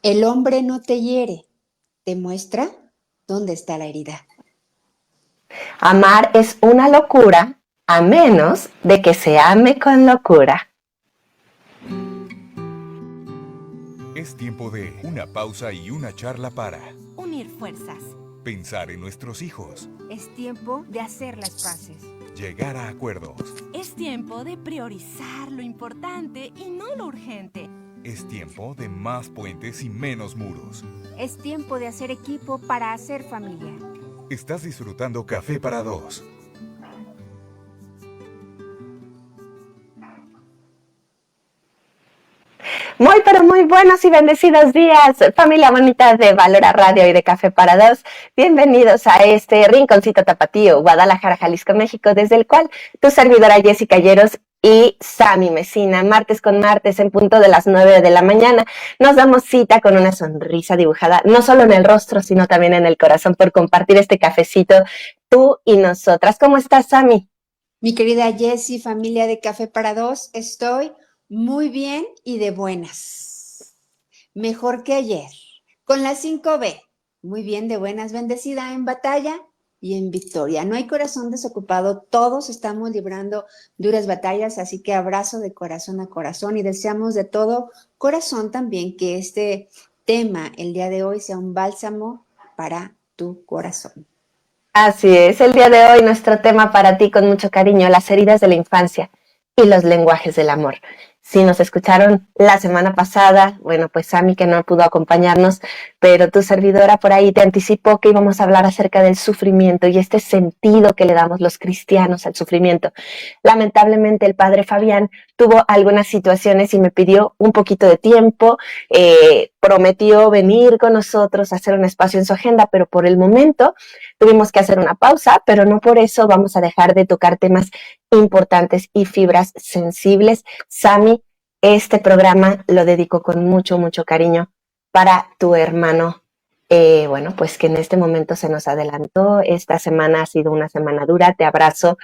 El hombre no te hiere, te muestra dónde está la herida. Amar es una locura a menos de que se ame con locura. Es tiempo de una pausa y una charla para unir fuerzas. pensar en nuestros hijos, Es tiempo de hacer las paces. llegar a acuerdos. Es tiempo de priorizar lo importante y no lo urgente. Es tiempo de más puentes y menos muros. Es tiempo de hacer equipo para hacer familia. Estás disfrutando Café para Dos. Muy, pero muy buenos y bendecidos días, familia bonita de Valora Radio y de Café para Dos. Bienvenidos a este rinconcito tapatío, Guadalajara, Jalisco, México, desde el cual tu servidora Jessica Lleros y Sami Mesina, martes con martes en punto de las 9 de la mañana, nos damos cita con una sonrisa dibujada, no solo en el rostro, sino también en el corazón, por compartir este cafecito, tú y nosotras. ¿Cómo estás, Sami? Mi querida Jessie, familia de Café para Dos, estoy muy bien y de buenas. Mejor que ayer, con la 5B. Muy bien, de buenas, bendecida en batalla y en victoria. No hay corazón desocupado, todos estamos librando duras batallas, así que abrazo de corazón a corazón y deseamos de todo corazón también que este tema el día de hoy sea un bálsamo para tu corazón. Así es, el día de hoy nuestro tema para ti con mucho cariño, las heridas de la infancia y los lenguajes del amor. Si nos escucharon la semana pasada, bueno, pues Sami que no pudo acompañarnos, pero tu servidora por ahí te anticipó que íbamos a hablar acerca del sufrimiento y este sentido que le damos los cristianos al sufrimiento. Lamentablemente el padre Fabián tuvo algunas situaciones y me pidió un poquito de tiempo, prometió venir con nosotros a hacer un espacio en su agenda, pero por el momento tuvimos que hacer una pausa, pero no por eso vamos a dejar de tocar temas importantes y fibras sensibles. Sami, este programa lo dedico con mucho, mucho cariño para tu hermano. Bueno, pues que en este momento se nos adelantó. Esta semana ha sido una semana dura. Te abrazo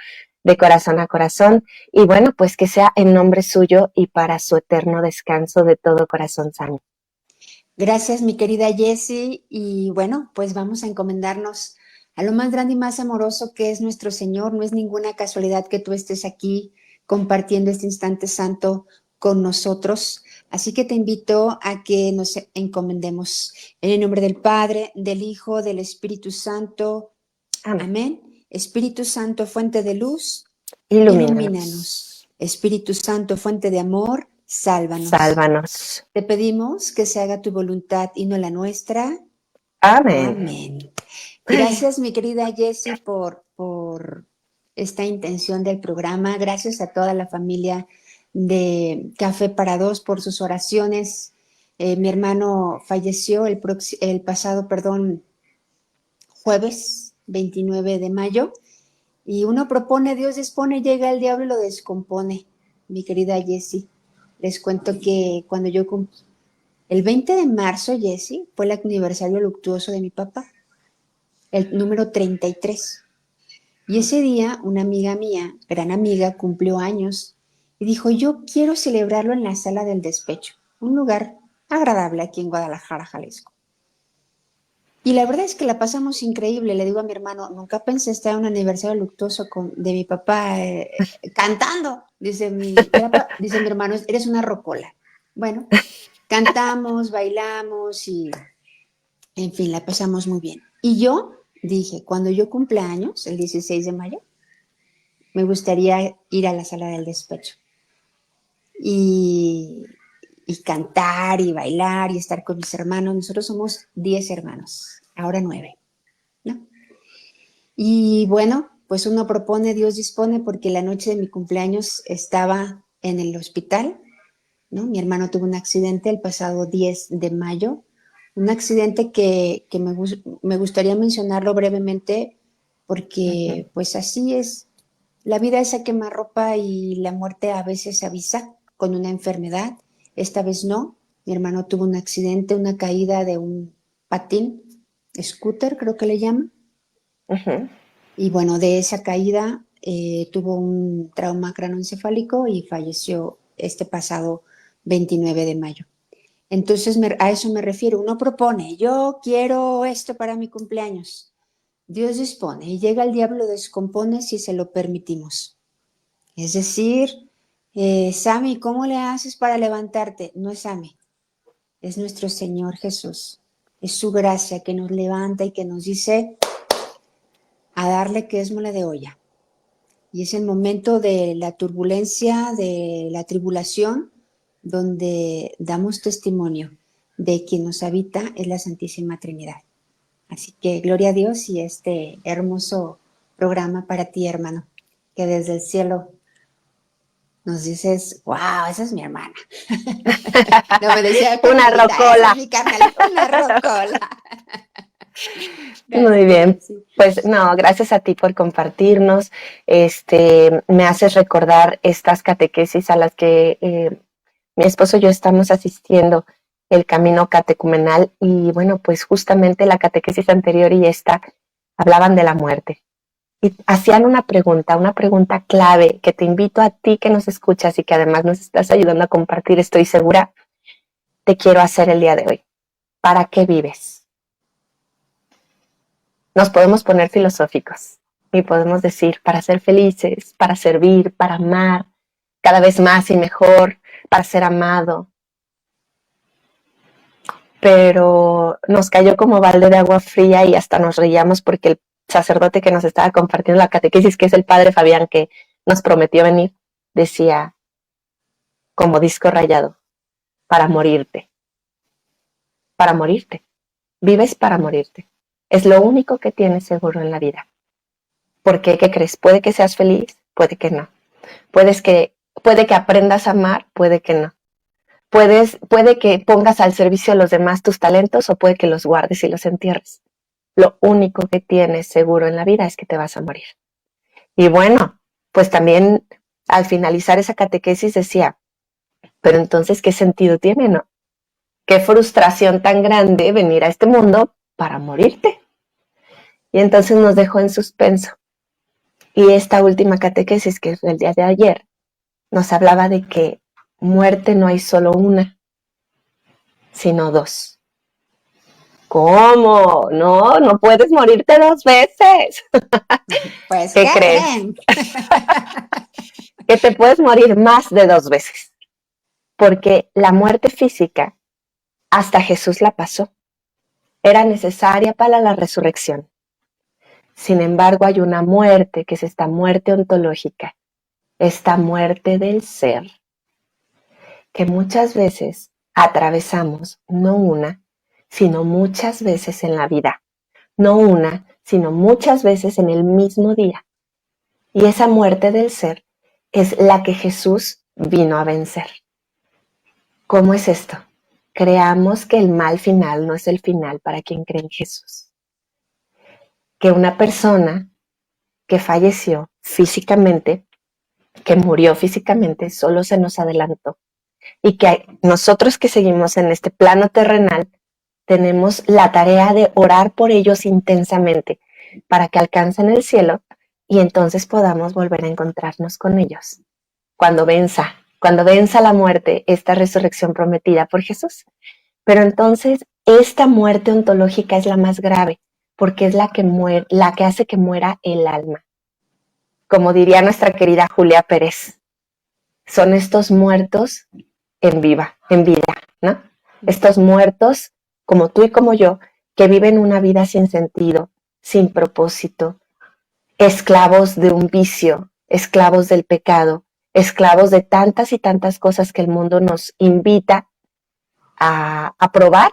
de corazón a corazón. Y bueno, pues que sea en nombre suyo y para su eterno descanso de todo corazón, Sami. Gracias, mi querida Jessie. Y bueno, pues vamos a encomendarnos a lo más grande y más amoroso que es nuestro Señor. No es ninguna casualidad que tú estés aquí compartiendo este instante santo con nosotros. Así que te invito a que nos encomendemos en el nombre del Padre, del Hijo, del Espíritu Santo. Amén. Amén. Espíritu Santo, fuente de luz, Ilumínanos. ilumínanos. Espíritu Santo, fuente de amor, sálvanos. Sálvanos. Te pedimos que se haga tu voluntad y no la nuestra. Amén. Amén. Gracias, mi querida Jessie, por esta intención del programa. Gracias a toda la familia de Café para Dos por sus oraciones. Mi hermano falleció el pasado, jueves 29 de mayo. Y uno propone, Dios dispone, llega el diablo y lo descompone. Mi querida Jessie, les cuento que cuando yo el 20 de marzo, Jessie, fue el aniversario luctuoso de mi papá, el número 33. Y ese día, una amiga mía, gran amiga, cumplió años y dijo, yo quiero celebrarlo en la sala del despecho, un lugar agradable aquí en Guadalajara, Jalisco. Y la verdad es que la pasamos increíble. Le digo a mi hermano, nunca pensé estar en un aniversario luctuoso de mi papá cantando. Dice mi hermano, eres una rocola. Bueno, cantamos, bailamos y, en fin, la pasamos muy bien. Y yo dije, cuando yo cumpla años, el 16 de mayo, me gustaría ir a la sala del despecho y, y cantar y bailar y estar con mis hermanos. Nosotros somos 10 hermanos, ahora 9, ¿no? Y bueno, pues uno propone, Dios dispone, porque la noche de mi cumpleaños estaba en el hospital, ¿no? Mi hermano tuvo un accidente el pasado 10 de mayo, un accidente que me gustaría mencionarlo brevemente porque pues así es, la vida es a quemarropa y la muerte a veces avisa con una enfermedad, esta vez no, mi hermano tuvo un accidente, una caída de un patín, scooter creo que le llaman, y bueno, de esa caída tuvo un trauma craneoencefálico y falleció este pasado 29 de mayo. Entonces a eso me refiero. Uno propone, yo quiero esto para mi cumpleaños. Dios dispone y llega el diablo, lo descompone si se lo permitimos. Es decir, Sammy, ¿cómo le haces para levantarte? No es Sammy, es nuestro Señor Jesús. Es su gracia que nos levanta y que nos dice a darle que es mole de olla. Y es el momento de la turbulencia, de la tribulación, donde damos testimonio de quien nos habita es la Santísima Trinidad. Así que gloria a Dios y este hermoso programa para ti, hermano, que desde el cielo nos dices, wow, esa es mi hermana. No me decía Una Carmelita, esa rocola. es mi carnalita, una rocola. Muy bien. Sí. Pues no, gracias a ti por compartirnos. Me haces recordar estas catequesis a las que mi esposo y yo estamos asistiendo, el camino catecumenal, y bueno, pues justamente la catequesis anterior y esta hablaban de la muerte. Y hacían una pregunta clave que te invito a ti que nos escuchas y que además nos estás ayudando a compartir, estoy segura, te quiero hacer el día de hoy. ¿Para qué vives? Nos podemos poner filosóficos y podemos decir para ser felices, para servir, para amar cada vez más y mejor, para ser amado. Pero nos cayó como balde de agua fría y hasta nos reíamos porque el sacerdote que nos estaba compartiendo la catequesis, que es el padre Fabián, que nos prometió venir, decía, como disco rayado, para morirte, vives para morirte. Es lo único que tienes seguro en la vida. Porque, ¿qué crees? Puede que seas feliz, puede que no. Puede que aprendas a amar, puede que no. Puede que pongas al servicio a los demás tus talentos o puede que los guardes y los entierres. Lo único que tienes seguro en la vida es que te vas a morir. Y bueno, pues también al finalizar esa catequesis decía, pero entonces, ¿qué sentido tiene, no? Qué frustración tan grande venir a este mundo para morirte. Y entonces nos dejó en suspenso. Y esta última catequesis, que es el día de ayer, nos hablaba de que muerte no hay solo una, sino dos. ¿Cómo? No puedes morirte dos veces. Pues, ¿Qué crees? Que te puedes morir más de dos veces. Porque la muerte física, hasta Jesús la pasó. Era necesaria para la resurrección. Sin embargo, hay una muerte que es esta muerte ontológica, esta muerte del ser, que muchas veces atravesamos, no una, sino muchas veces en la vida, no una, sino muchas veces en el mismo día. Y esa muerte del ser es la que Jesús vino a vencer. ¿Cómo es esto? Creamos que el mal final no es el final para quien cree en Jesús. Que una persona que falleció físicamente, que murió físicamente, solo se nos adelantó. Y que nosotros que seguimos en este plano terrenal, tenemos la tarea de orar por ellos intensamente para que alcancen el cielo y entonces podamos volver a encontrarnos con ellos. Cuando venza la muerte, esta resurrección prometida por Jesús. Pero entonces, esta muerte ontológica es la más grave, porque es la que hace que muera el alma. Como diría nuestra querida Julia Pérez, son estos muertos en vida, ¿no? Estos muertos, como tú y como yo, que viven una vida sin sentido, sin propósito, esclavos de un vicio, esclavos del pecado, esclavos de tantas y tantas cosas que el mundo nos invita a probar,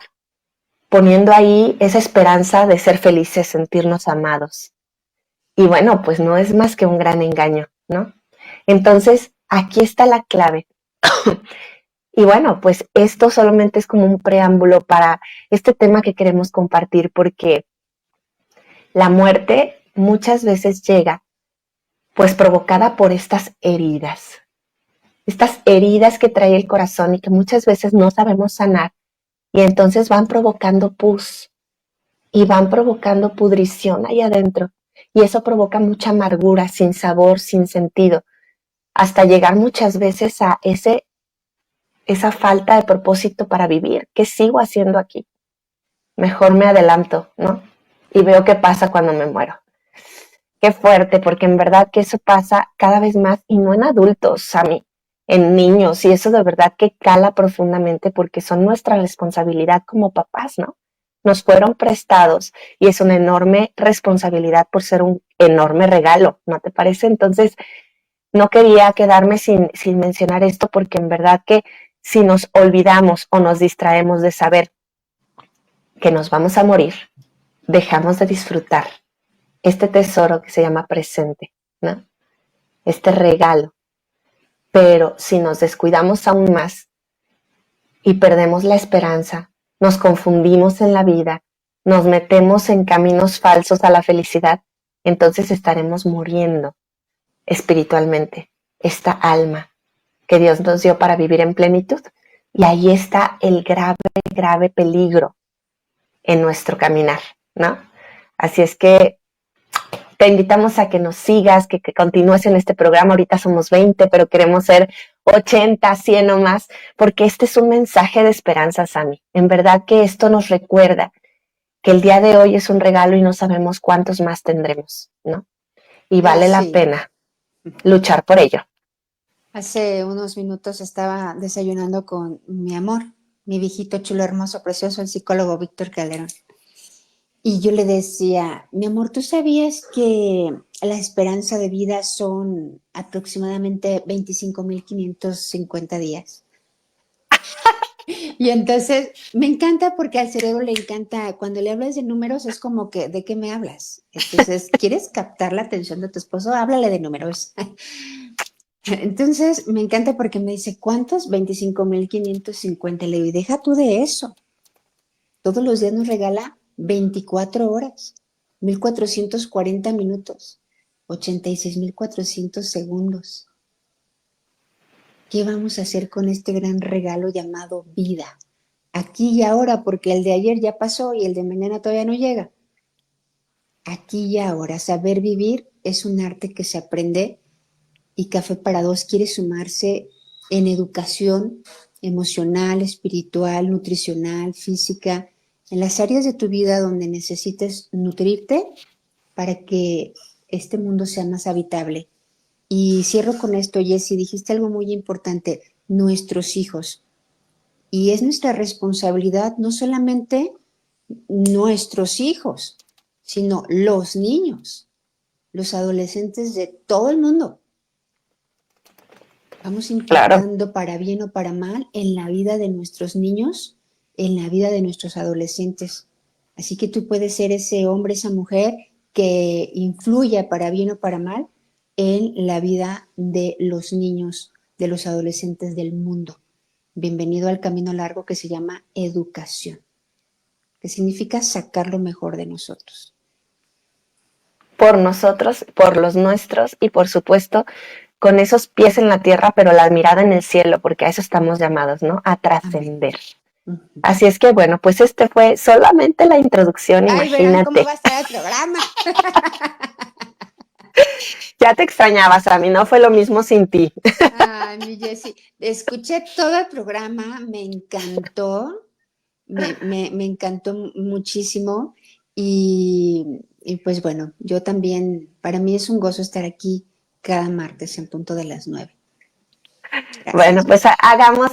poniendo ahí esa esperanza de ser felices, sentirnos amados. Y bueno, pues no es más que un gran engaño, ¿no? Entonces, aquí está la clave. Y bueno, pues esto solamente es como un preámbulo para este tema que queremos compartir, porque la muerte muchas veces llega pues provocada por estas heridas que trae el corazón y que muchas veces no sabemos sanar, y entonces van provocando pus y van provocando pudrición ahí adentro, y eso provoca mucha amargura, sin sabor, sin sentido, hasta llegar muchas veces a ese esa falta de propósito para vivir. ¿Qué sigo haciendo aquí? Mejor me adelanto, ¿no? Y veo qué pasa cuando me muero. Qué fuerte, porque en verdad que eso pasa cada vez más, y no en adultos, Sammy, en niños, y eso de verdad que cala profundamente porque son nuestra responsabilidad como papás, ¿no? Nos fueron prestados y es una enorme responsabilidad por ser un enorme regalo, ¿no te parece? Entonces, no quería quedarme sin mencionar esto, porque en verdad que si nos olvidamos o nos distraemos de saber que nos vamos a morir, dejamos de disfrutar este tesoro que se llama presente, ¿no? Este regalo. Pero si nos descuidamos aún más y perdemos la esperanza, nos confundimos en la vida, nos metemos en caminos falsos a la felicidad, entonces estaremos muriendo espiritualmente, esta alma que Dios nos dio para vivir en plenitud. Y ahí está el grave, grave peligro en nuestro caminar, ¿no? Así es que te invitamos a que nos sigas, que continúes en este programa. Ahorita somos 20, pero queremos ser 80, 100 o más, porque este es un mensaje de esperanza, Sammy. En verdad que esto nos recuerda que el día de hoy es un regalo y no sabemos cuántos más tendremos, ¿no? Y vale la pena luchar por ello. Hace unos minutos estaba desayunando con mi amor, mi viejito chulo, hermoso, precioso, el psicólogo Víctor Calderón. Y yo le decía, mi amor, ¿tú sabías que la esperanza de vida son aproximadamente 25.550 días? Y entonces me encanta, porque al cerebro le encanta, cuando le hablas de números es como que, ¿de qué me hablas? Entonces, ¿quieres captar la atención de tu esposo? Háblale de números. Entonces, me encanta porque me dice, ¿cuántos? 25.550. Le digo, y deja tú de eso. Todos los días nos regala 24 horas, 1.440 minutos, 86.400 segundos. ¿Qué vamos a hacer con este gran regalo llamado vida? Aquí y ahora, porque el de ayer ya pasó y el de mañana todavía no llega. Aquí y ahora, saber vivir es un arte que se aprende, y Café para Dos quiere sumarse en educación emocional, espiritual, nutricional, física, en las áreas de tu vida donde necesites nutrirte para que este mundo sea más habitable. Y cierro con esto, Jessy, dijiste algo muy importante, nuestros hijos. Y es nuestra responsabilidad, no solamente nuestros hijos, sino los niños, los adolescentes de todo el mundo. Vamos impactando para bien o para mal en la vida de nuestros niños, en la vida de nuestros adolescentes. Así que tú puedes ser ese hombre, esa mujer que influya para bien o para mal en la vida de los niños, de los adolescentes del mundo. Bienvenido al camino largo que se llama educación, que significa sacar lo mejor de nosotros. Por nosotros, por los nuestros y por supuesto con esos pies en la tierra, pero la mirada en el cielo, porque a eso estamos llamados, ¿no? A trascender. Así es que, bueno, pues este fue solamente la introducción, Ay, imagínate. verán cómo va a estar el programa. Ya te extrañabas, a mí no fue lo mismo sin ti. Ay, mi Jessy, escuché todo el programa, me encantó, me encantó muchísimo y pues bueno, yo también, para mí es un gozo estar aquí cada martes en punto de las 9. Gracias. Bueno, pues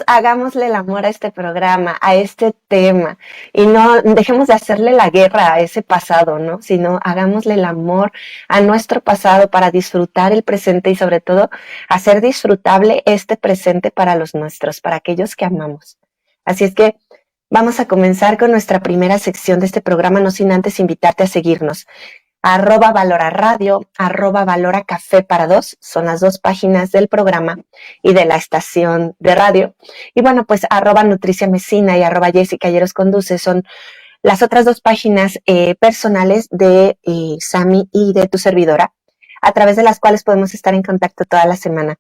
hagámosle el amor a este programa, a este tema, y no dejemos de hacerle la guerra a ese pasado, ¿no? Sino hagámosle el amor a nuestro pasado para disfrutar el presente y sobre todo hacer disfrutable este presente para los nuestros, para aquellos que amamos. Así es que vamos a comenzar con nuestra primera sección de este programa, no sin antes invitarte a seguirnos. @valoraradio, @valoracafé para dos, son las dos páginas del programa y de la estación de radio. Y bueno, pues @nutriciamesina y @Jessy Calleros Conduce son las otras dos páginas personales de Sammy y de tu servidora, a través de las cuales podemos estar en contacto toda la semana.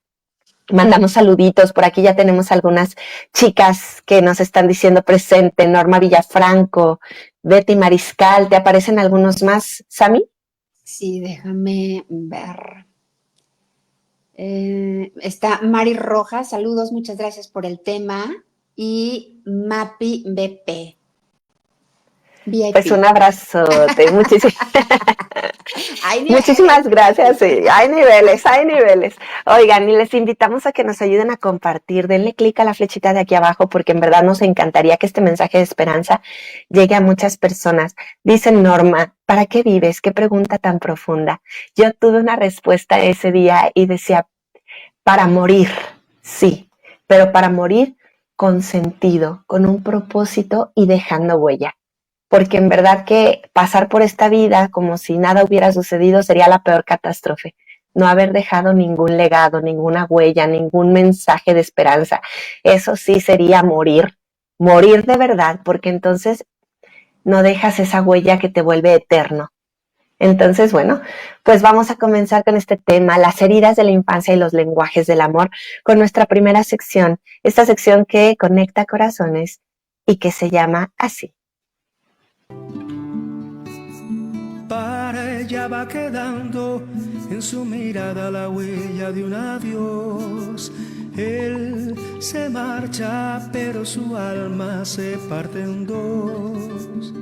Mandamos saluditos, por aquí ya tenemos algunas chicas que nos están diciendo presente, Norma Villafranco, Betty Mariscal, ¿te aparecen algunos más, Sammy? Sí, déjame ver. Está Mari Rojas, saludos, muchas gracias por el tema. Y Mapi BP, Pues VIP. un abrazote, Hay muchísimas niveles, gracias. Sí, hay niveles, hay niveles. Oigan, y les invitamos a que nos ayuden a compartir. Denle clic a la flechita de aquí abajo porque en verdad nos encantaría que este mensaje de esperanza llegue a muchas personas. Dice Norma, ¿para qué vives? Qué pregunta tan profunda. Yo tuve una respuesta ese día y decía, para morir, sí, pero para morir con sentido, con un propósito y dejando huella. Porque en verdad que pasar por esta vida como si nada hubiera sucedido sería la peor catástrofe. No haber dejado ningún legado, ninguna huella, ningún mensaje de esperanza. Eso sí sería morir, morir de verdad, porque entonces no dejas esa huella que te vuelve eterno. Entonces, bueno, pues vamos a comenzar con este tema, las heridas de la infancia y los lenguajes del amor, con nuestra primera sección, esta sección que conecta corazones y que se llama así. Para ella va quedando en su mirada la huella de un adiós. Él se marcha, pero su alma se parte en dos.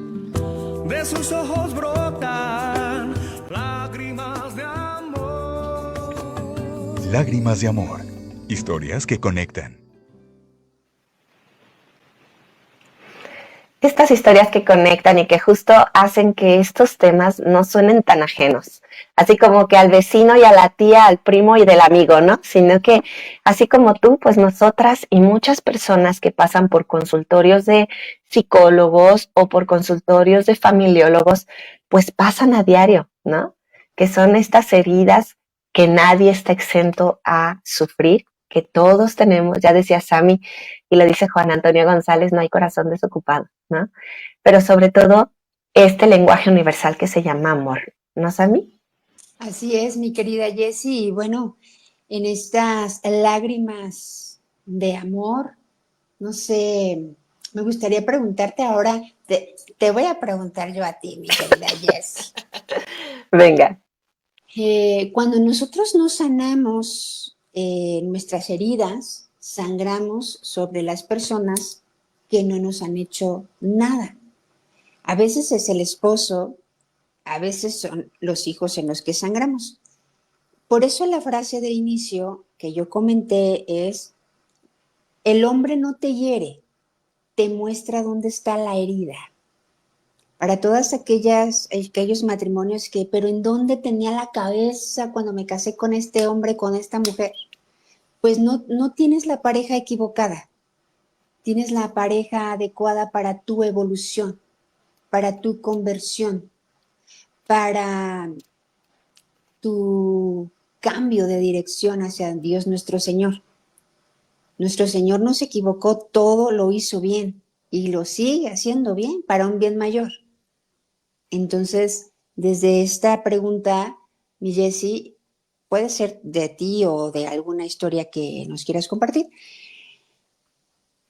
De sus ojos brotan lágrimas de amor. Lágrimas de amor. Historias que conectan. Estas historias que conectan y que justo hacen que estos temas no suenen tan ajenos, así como que al vecino y a la tía, al primo y del amigo, ¿no? Sino que así como tú, pues nosotras y muchas personas que pasan por consultorios de psicólogos o por consultorios de familiólogos, pues pasan a diario, ¿no? Que son estas heridas que nadie está exento a sufrir, que todos tenemos, ya decía Sammy, y lo dice Juan Antonio González, no hay corazón desocupado, ¿no? Pero sobre todo, este lenguaje universal que se llama amor, ¿no, Sammy? Así es, mi querida Jessie. Y bueno, en estas lágrimas de amor, no sé, me gustaría preguntarte ahora, te voy a preguntar yo a ti, mi querida Jessie. Venga. Cuando nosotros no sanamos nuestras heridas, sangramos sobre las personas que no nos han hecho nada. A veces es el esposo, a veces son los hijos en los que sangramos. Por eso la frase de inicio que yo comenté es, el hombre no te hiere, te muestra dónde está la herida. Para todas aquellos matrimonios que, pero ¿en dónde tenía la cabeza cuando me casé con este hombre, con esta mujer? Pues no tienes la pareja equivocada, tienes la pareja adecuada para tu evolución, para tu conversión, para tu cambio de dirección hacia Dios nuestro Señor. Nuestro Señor no se equivocó, todo lo hizo bien y lo sigue haciendo bien para un bien mayor. Entonces, desde esta pregunta, mi Jessie, puede ser de ti o de alguna historia que nos quieras compartir.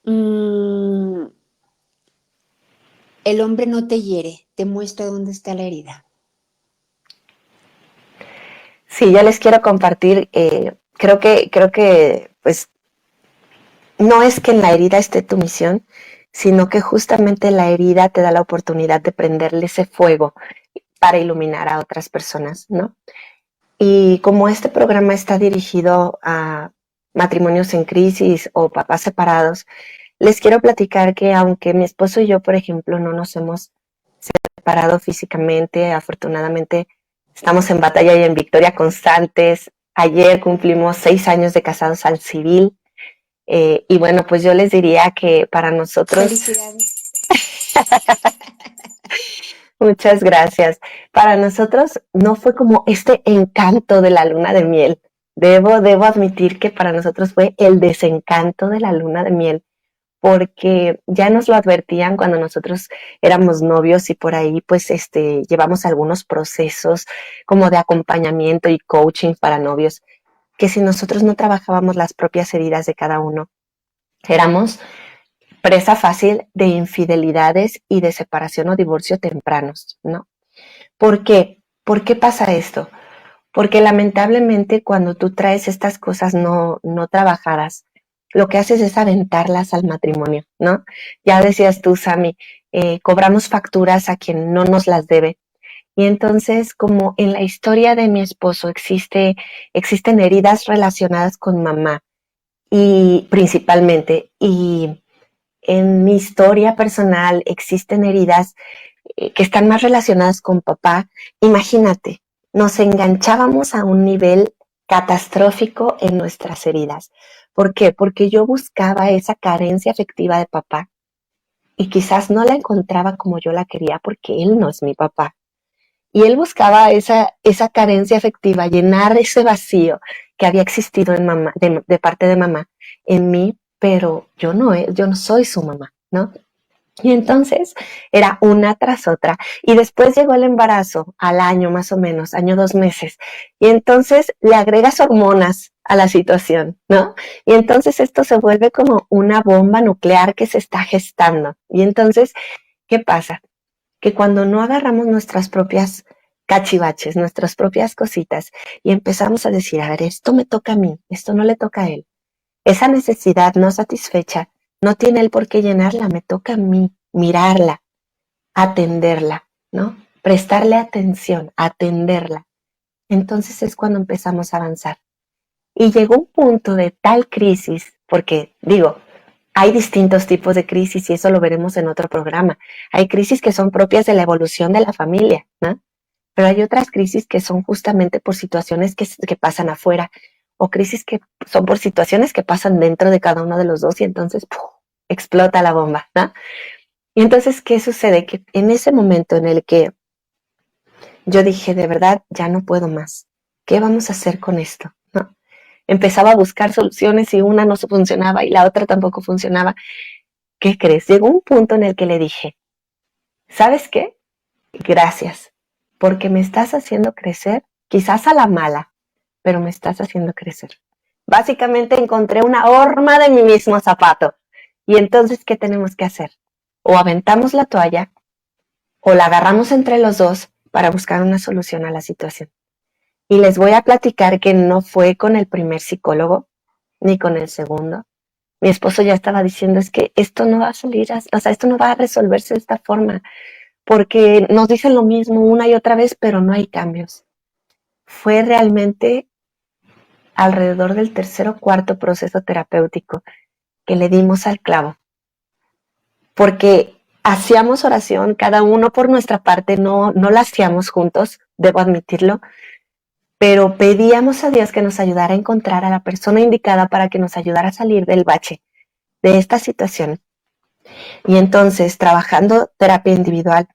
El hombre no te hiere, te muestra dónde está la herida. Sí, yo les quiero compartir, creo que, pues, no es que en la herida esté tu misión, sino que justamente la herida te da la oportunidad de prenderle ese fuego para iluminar a otras personas, ¿no? Y como este programa está dirigido a matrimonios en crisis o papás separados, les quiero platicar que aunque mi esposo y yo, por ejemplo, no nos hemos separado físicamente, afortunadamente estamos en batalla y en victoria constantes. Ayer cumplimos 6 años de casados al civil. Y bueno, pues yo les diría que para nosotros... Felicidades. Muchas gracias. Para nosotros no fue como este encanto de la luna de miel. Debo admitir que para nosotros fue el desencanto de la luna de miel, porque ya nos lo advertían cuando nosotros éramos novios y por ahí pues llevamos algunos procesos como de acompañamiento y coaching para novios, que si nosotros no trabajábamos las propias heridas de cada uno, éramos presa fácil de infidelidades y de separación o divorcio tempranos, ¿no? ¿Por qué? ¿Por qué pasa esto? porque lamentablemente cuando tú traes estas cosas no trabajadas, lo que haces es aventarlas al matrimonio, ¿no? Ya decías tú, Sammy, cobramos facturas a quien no nos las debe. Y entonces, como en la historia de mi esposo existen heridas relacionadas con mamá, y principalmente, y en mi historia personal existen heridas que están más relacionadas con papá. Imagínate, nos enganchábamos a un nivel catastrófico en nuestras heridas. ¿Por qué? Porque yo buscaba esa carencia afectiva de papá y quizás no la encontraba como yo la quería porque él no es mi papá. Y él buscaba esa carencia afectiva, llenar ese vacío que había existido en mamá, de parte de mamá en mí, pero yo no soy su mamá, ¿no? Y entonces era una tras otra. Y después llegó el embarazo al año más o menos, año 2 meses. Y entonces le agregas hormonas a la situación, ¿no? Y entonces esto se vuelve como una bomba nuclear que se está gestando. Y entonces, ¿qué pasa? Que cuando no agarramos nuestras propias cachivaches, nuestras propias cositas y empezamos a decir, a ver, esto me toca a mí, esto no le toca a él. Esa necesidad no satisfecha no tiene él por qué llenarla, me toca a mí mirarla, atenderla, ¿no? Prestarle atención, atenderla. Entonces es cuando empezamos a avanzar. Y llegó un punto de tal crisis, porque digo, hay distintos tipos de crisis y eso lo veremos en otro programa. Hay crisis que son propias de la evolución de la familia, ¿no? Pero hay otras crisis que son justamente por situaciones que pasan afuera o crisis que son por situaciones que pasan dentro de cada uno de los dos y entonces ¡puf!, explota la bomba, ¿no? Y entonces, ¿qué sucede? Que en ese momento en el que yo dije, de verdad, ya no puedo más. ¿Qué vamos a hacer con esto? ¿No? Empezaba a buscar soluciones y una no funcionaba y la otra tampoco funcionaba. ¿Qué crees? Llegó un punto en el que le dije, ¿sabes qué? Gracias, porque me estás haciendo crecer, quizás a la mala, pero me estás haciendo crecer. Básicamente encontré una horma de mi mismo zapato. Y entonces, ¿qué tenemos que hacer? O aventamos la toalla o la agarramos entre los dos para buscar una solución a la situación. Y les voy a platicar que no fue con el primer psicólogo ni con el segundo. Mi esposo ya estaba diciendo, es que esto no va a salir, o sea, esto no va a resolverse de esta forma, porque nos dicen lo mismo una y otra vez, pero no hay cambios. Fue realmente alrededor del tercer o cuarto proceso terapéutico que le dimos al clavo, porque hacíamos oración, cada uno por nuestra parte, no la hacíamos juntos, debo admitirlo, pero pedíamos a Dios que nos ayudara a encontrar a la persona indicada para que nos ayudara a salir del bache, de esta situación. Y entonces, trabajando terapia individual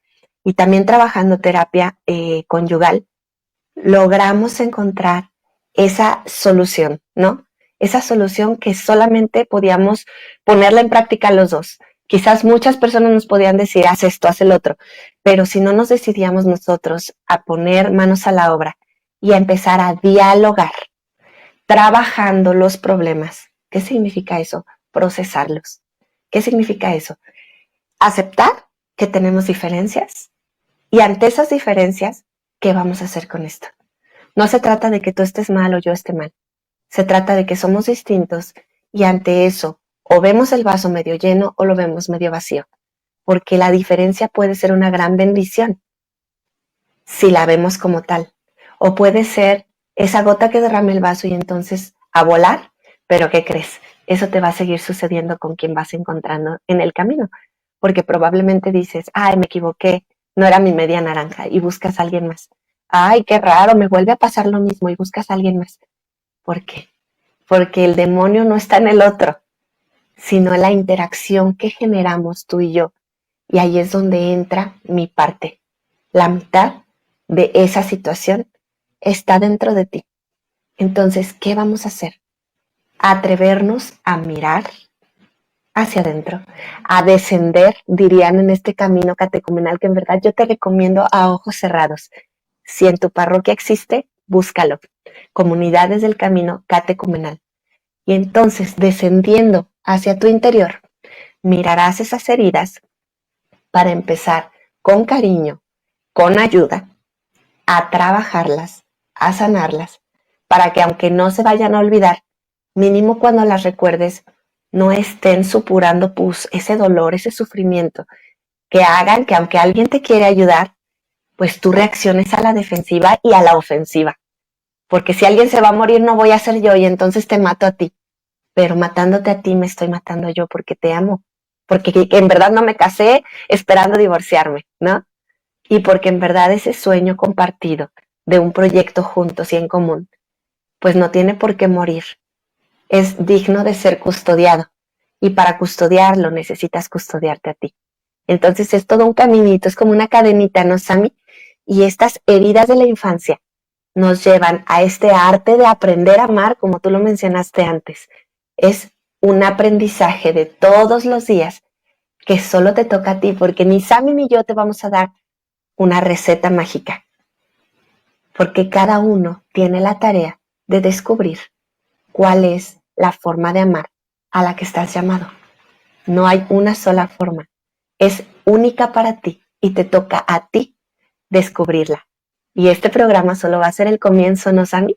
y también trabajando terapia conyugal, logramos encontrar esa solución, ¿no? Esa solución que solamente podíamos ponerla en práctica los dos. Quizás muchas personas nos podían decir, haz esto, haz el otro, pero si no nos decidíamos nosotros a poner manos a la obra y a empezar a dialogar, trabajando los problemas. ¿Qué significa eso? Procesarlos. ¿Qué significa eso? Aceptar que tenemos diferencias y ante esas diferencias, ¿qué vamos a hacer con esto? No se trata de que tú estés mal o yo esté mal. Se trata de que somos distintos y ante eso o vemos el vaso medio lleno o lo vemos medio vacío, porque la diferencia puede ser una gran bendición si la vemos como tal, o puede ser esa gota que derrame el vaso y entonces a volar, pero ¿qué crees? Eso te va a seguir sucediendo con quien vas encontrando en el camino, porque probablemente dices, ay, me equivoqué, no era mi media naranja y buscas a alguien más. Ay, qué raro, me vuelve a pasar lo mismo y buscas a alguien más. ¿Por qué? Porque el demonio no está en el otro, sino en la interacción que generamos tú y yo. Y ahí es donde entra mi parte. La mitad de esa situación está dentro de ti. Entonces, ¿qué vamos a hacer? Atrevernos a mirar hacia adentro, a descender, dirían en este camino catecumenal, que en verdad yo te recomiendo a ojos cerrados. Si en tu parroquia existe, búscalo. Comunidades del Camino Catecumenal. Y entonces, descendiendo hacia tu interior, mirarás esas heridas para empezar con cariño, con ayuda, a trabajarlas a sanarlas, para que aunque no se vayan a olvidar, mínimo cuando las recuerdes, no estén supurando ese dolor, ese sufrimiento, que hagan que aunque alguien te quiere ayudar, pues tú reacciones a la defensiva y a la ofensiva. Porque si alguien se va a morir, no voy a ser yo y entonces te mato a ti. Pero matándote a ti me estoy matando yo porque te amo. Porque en verdad no me casé esperando divorciarme, ¿no? Y porque en verdad ese sueño compartido de un proyecto juntos y en común, pues no tiene por qué morir. Es digno de ser custodiado. Y para custodiarlo necesitas custodiarte a ti. Entonces es todo un caminito, es como una cadenita, ¿no, Sammy? Y estas heridas de la infancia nos llevan a este arte de aprender a amar, como tú lo mencionaste antes. Es un aprendizaje de todos los días que solo te toca a ti, porque ni Sammy ni yo te vamos a dar una receta mágica, porque cada uno tiene la tarea de descubrir cuál es la forma de amar a la que estás llamado. No hay una sola forma, es única para ti y te toca a ti descubrirla. Y este programa solo va a ser el comienzo, ¿no, Sammy?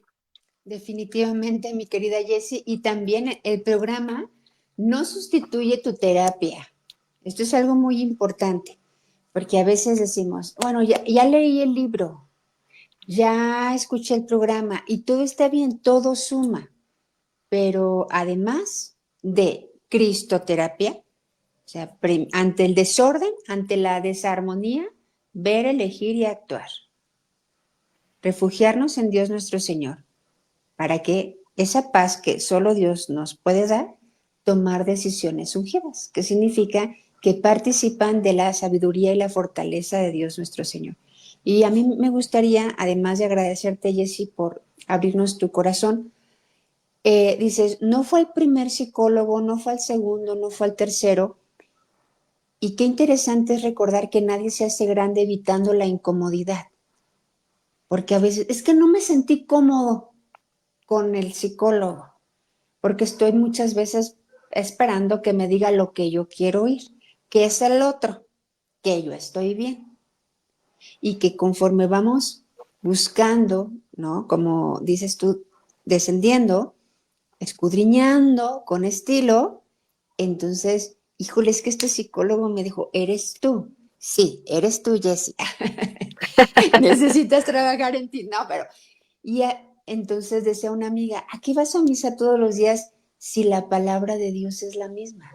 Definitivamente, mi querida Jessie, y también el programa no sustituye tu terapia. Esto es algo muy importante, porque a veces decimos, bueno, ya leí el libro, ya escuché el programa y todo está bien, todo suma, pero además de cristoterapia, o sea, ante el desorden, ante la desarmonía, ver, elegir y actuar. Refugiarnos en Dios nuestro Señor, para que esa paz que solo Dios nos puede dar, tomar decisiones ungidas, que significa que participan de la sabiduría y la fortaleza de Dios nuestro Señor. Y a mí me gustaría, además de agradecerte, Jessie, por abrirnos tu corazón, dices, no fue el primer psicólogo, no fue el segundo, no fue el tercero, y qué interesante es recordar que nadie se hace grande evitando la incomodidad, porque a veces, es que no me sentí cómodo con el psicólogo, porque estoy muchas veces esperando que me diga lo que yo quiero oír, que es el otro, que yo estoy bien. Y que conforme vamos buscando, ¿no? Como dices tú, descendiendo, escudriñando con estilo, entonces, híjole, es que este psicólogo me dijo, ¿eres tú? Sí, eres tú, Jessie. Necesitas trabajar en ti. No, pero... Y entonces decía una amiga, ¿a qué vas a misa todos los días si la palabra de Dios es la misma?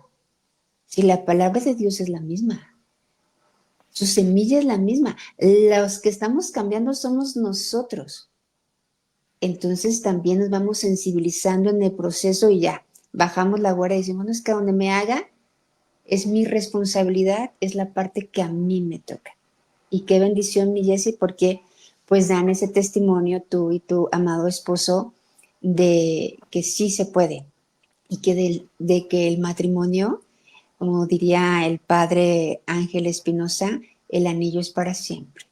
Si la palabra de Dios es la misma, su semilla es la misma. Los que estamos cambiando somos nosotros. Entonces también nos vamos sensibilizando en el proceso y ya, bajamos la guardia y decimos, no, es que donde me haga es mi responsabilidad, es la parte que a mí me toca. Y qué bendición, mi Jessie, porque pues dan ese testimonio tú y tu amado esposo de que sí se puede y que de que el matrimonio, como diría el padre Ángel Espinosa, el anillo es para siempre.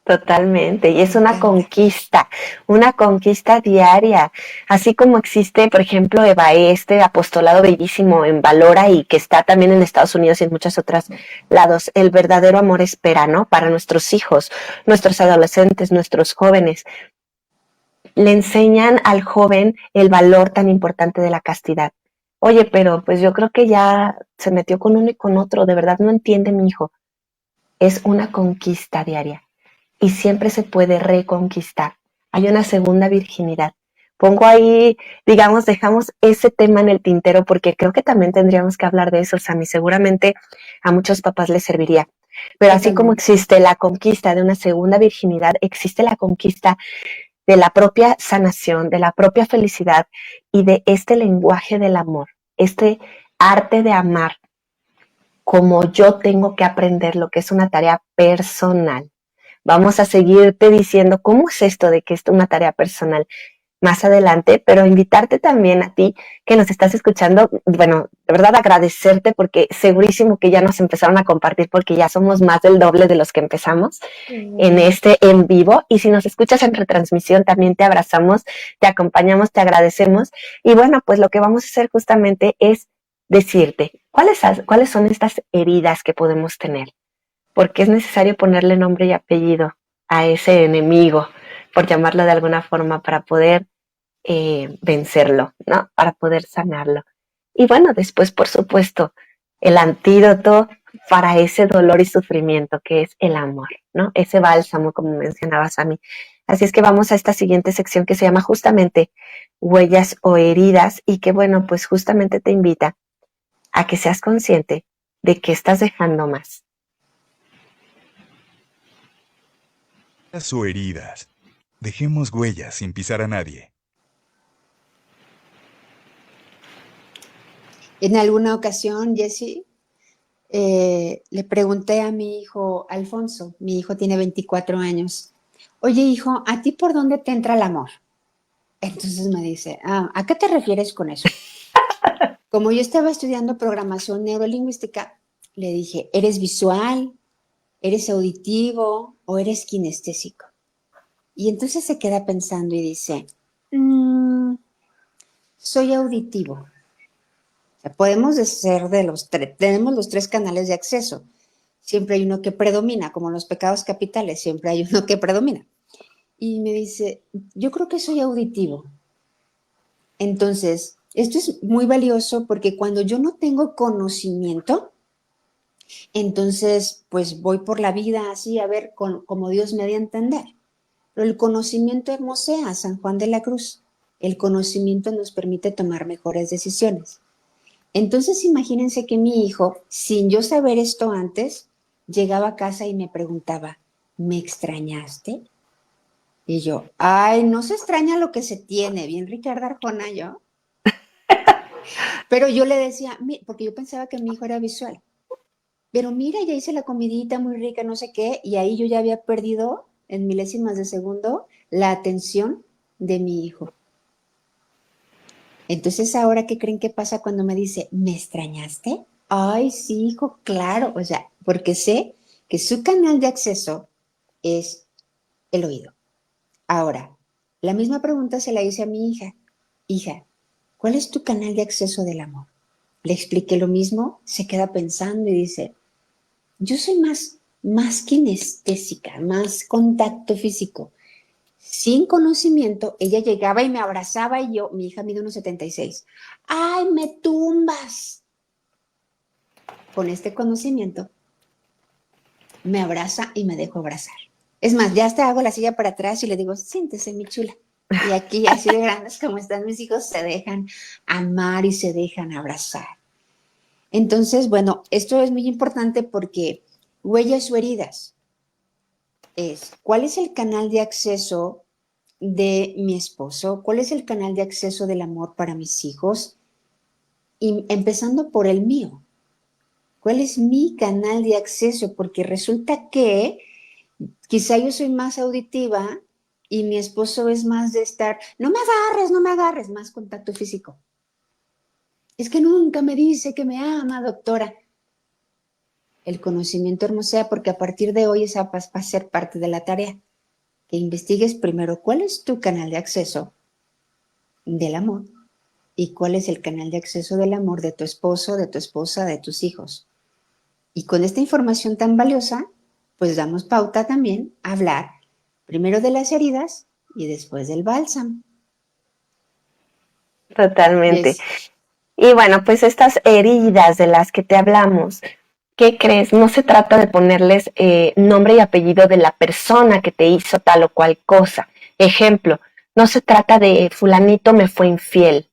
Totalmente, y es Me encanta. una conquista diaria, así como existe, por ejemplo, EVAE, este apostolado bellísimo en Valora y que está también en Estados Unidos y en muchos otros lados, el verdadero amor espera, ¿no? Para nuestros hijos, nuestros adolescentes, nuestros jóvenes, le enseñan al joven el valor tan importante de la castidad. Oye, pero pues yo creo que ya se metió con uno y con otro, de verdad no entiende mi hijo. Es una conquista diaria. Y siempre se puede reconquistar. Hay una segunda virginidad. Pongo ahí, digamos, dejamos ese tema en el tintero porque creo que también tendríamos que hablar de eso, Sammy. Seguramente a muchos papás les serviría. Pero así como Totalmente. existe la conquista de una segunda virginidad, existe la conquista de la propia sanación, de la propia felicidad y de este lenguaje del amor, este arte de amar como yo tengo que aprender lo que es una tarea personal. Vamos a seguirte diciendo cómo es esto de que es una tarea personal más adelante, pero invitarte también a ti que nos estás escuchando, bueno, de verdad agradecerte porque segurísimo que ya nos empezaron a compartir porque ya somos más del doble de los que empezamos en este en vivo y si nos escuchas en retransmisión también te abrazamos, te acompañamos, te agradecemos y bueno, pues lo que vamos a hacer justamente es decirte cuáles son estas heridas que podemos tener porque es necesario ponerle nombre y apellido a ese enemigo por llamarlo de alguna forma, para poder vencerlo, ¿no? Para poder sanarlo. Y bueno, después, por supuesto, el antídoto para ese dolor y sufrimiento que es el amor, ¿no? Ese bálsamo, como mencionabas a mí. Así es que vamos a esta siguiente sección que se llama justamente huellas o heridas y que, bueno, pues justamente te invita a que seas consciente de que estás dejando más. O heridas. Dejemos huellas sin pisar a nadie. En alguna ocasión, Jessie, le pregunté a mi hijo Alfonso, mi hijo tiene 24 años, oye hijo, ¿a ti por dónde te entra el amor? Entonces me dice, ¿a qué te refieres con eso? Como yo estaba estudiando programación neurolingüística, le dije, ¿eres visual, eres auditivo o eres kinestésico? Y entonces se queda pensando y dice, soy auditivo. O sea, podemos ser de los tres, tenemos los tres canales de acceso. Siempre hay uno que predomina, como en los pecados capitales, siempre hay uno que predomina. Y me dice, yo creo que soy auditivo. Entonces, esto es muy valioso porque cuando yo no tengo conocimiento, entonces, pues voy por la vida así a ver como Dios me dé a entender. Pero el conocimiento hermosea, San Juan de la Cruz. El conocimiento nos permite tomar mejores decisiones. Entonces, imagínense que mi hijo, sin yo saber esto antes, llegaba a casa y me preguntaba, ¿me extrañaste? Y yo, ay, no se extraña lo que se tiene, bien Ricardo Arjona yo. Pero yo le decía, porque yo pensaba que mi hijo era visual. Pero mira, ya hice la comidita muy rica, no sé qué, y ahí yo ya había perdido en milésimas de segundo la atención de mi hijo. Entonces, ¿ahora qué creen que pasa cuando me dice, ¿me extrañaste? Ay, sí, hijo, claro. O sea, porque sé que su canal de acceso es el oído. Ahora, la misma pregunta se la hice a mi hija. Hija, ¿cuál es tu canal de acceso del amor? Le expliqué lo mismo, se queda pensando y dice, yo soy más kinestésica, más contacto físico. Sin conocimiento, ella llegaba y me abrazaba y yo, mi hija mide 1,76. ¡Ay, me tumbas! Con este conocimiento, me abraza y me dejo abrazar. Es más, ya hasta hago la silla para atrás y le digo, siéntese, mi chula. Y aquí, así de grandes como están mis hijos, se dejan amar y se dejan abrazar. Entonces, bueno, esto es muy importante porque huellas o heridas es, ¿cuál es el canal de acceso de mi esposo? ¿Cuál es el canal de acceso del amor para mis hijos? Y empezando por el mío. ¿Cuál es mi canal de acceso? Porque resulta que quizá yo soy más auditiva y mi esposo es más de estar, no me agarres, más contacto físico. Es que nunca me dice que me ama, doctora. El conocimiento hermosea porque a partir de hoy esa va a ser parte de la tarea. Que investigues primero cuál es tu canal de acceso del amor y cuál es el canal de acceso del amor de tu esposo, de tu esposa, de tus hijos. Y con esta información tan valiosa, pues damos pauta también a hablar primero de las heridas y después del bálsamo. Totalmente. Yes. Y bueno, pues estas heridas de las que te hablamos, ¿qué crees? No se trata de ponerles nombre y apellido de la persona que te hizo tal o cual cosa. Ejemplo, no se trata de fulanito me fue infiel.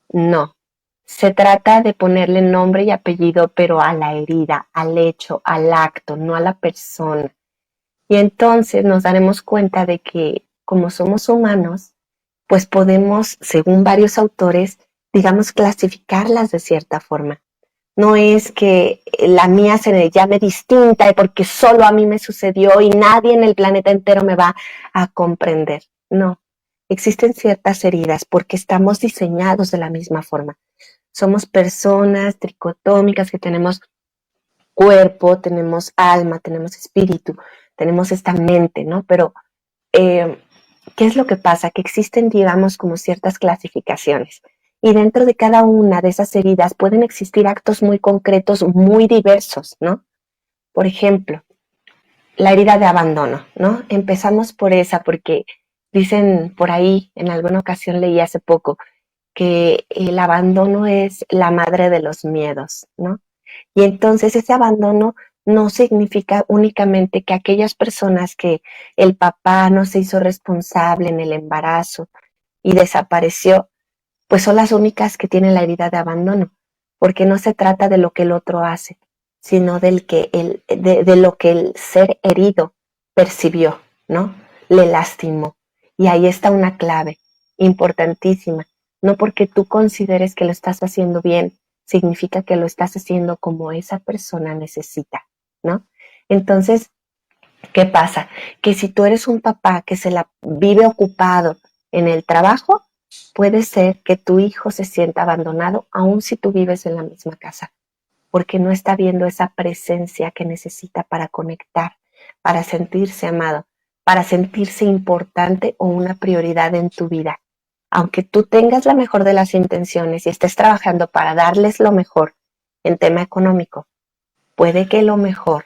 No. Se trata de ponerle nombre y apellido, pero a la herida, al hecho, al acto, no a la persona. Y entonces nos daremos cuenta de que como somos humanos, pues podemos, según varios autores, digamos, clasificarlas de cierta forma. No es que la mía se me llame distinta porque solo a mí me sucedió y nadie en el planeta entero me va a comprender. No, existen ciertas heridas porque estamos diseñados de la misma forma. Somos personas tricotómicas que tenemos cuerpo, tenemos alma, tenemos espíritu, tenemos esta mente, ¿no? Pero, ¿qué es lo que pasa? Que existen, digamos, como ciertas clasificaciones. Y dentro de cada una de esas heridas pueden existir actos muy concretos, muy diversos, ¿no? Por ejemplo, la herida de abandono, ¿no? Empezamos por esa porque Dicen por ahí, en alguna ocasión leí hace poco, que el abandono es la madre de los miedos, ¿no? Y entonces ese abandono no significa únicamente que aquellas personas que el papá no se hizo responsable en el embarazo y desapareció, pues son las únicas que tienen la herida de abandono, porque no se trata de lo que el otro hace, sino de lo que el ser herido percibió, ¿no? Le lastimó. Y ahí está una clave importantísima. No porque tú consideres que lo estás haciendo bien, significa que lo estás haciendo como esa persona necesita, ¿no? Entonces, ¿qué pasa? Que si tú eres un papá que se la vive ocupado en el trabajo, puede ser que tu hijo se sienta abandonado, aun si tú vives en la misma casa, porque no está viendo esa presencia que necesita para conectar, para sentirse amado, para sentirse importante o una prioridad en tu vida. Aunque tú tengas la mejor de las intenciones y estés trabajando para darles lo mejor en tema económico, puede que lo mejor